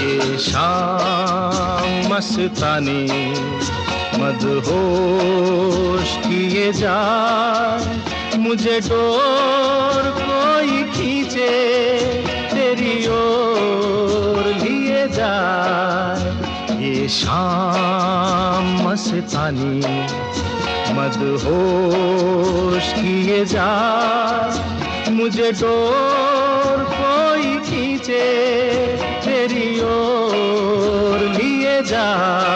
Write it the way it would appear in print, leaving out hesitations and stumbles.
ये शाम मस्तानी मदहोश किए जाए, मुझे डोर कोई खींचे तेरी ओर लिए जाए। ये शाम मस्तानी मदहोश किए जाए, मुझे डोर कोई खींचे तेरी ओर लिए जाए।